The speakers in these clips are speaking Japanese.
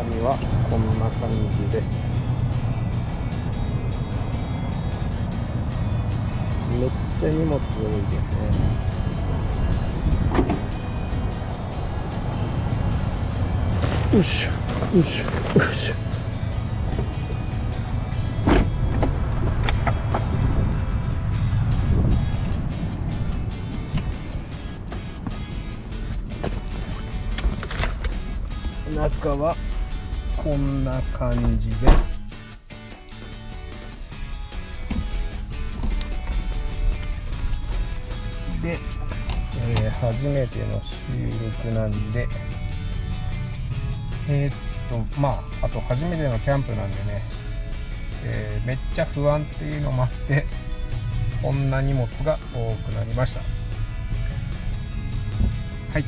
身はこんな感じです。めっちゃ荷物多いですね。よしよしよし。中はこんな感じです。で、初めての収録なんで、あと初めてのキャンプなんでね、めっちゃ不安っていうのもあって、こんな荷物が多くなりました。はい。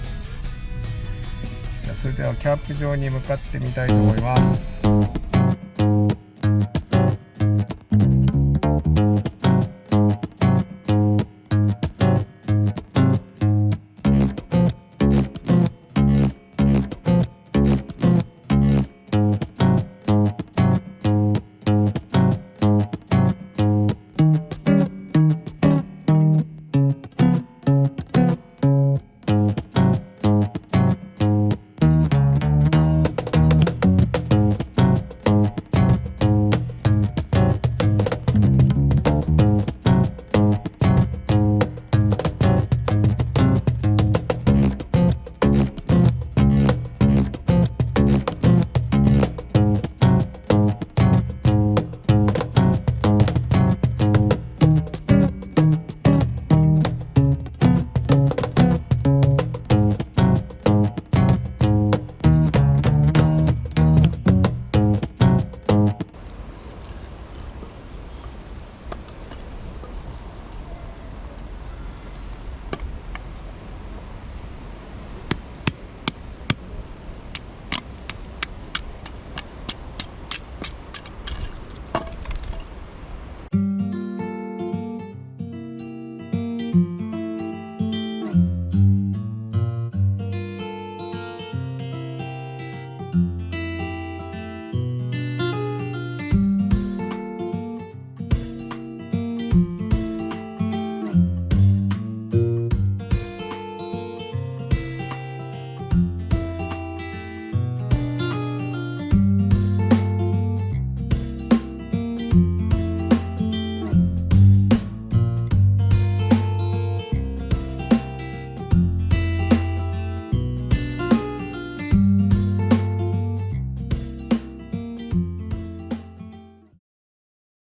じゃあそれではキャンプ場に向かってみたいと思います。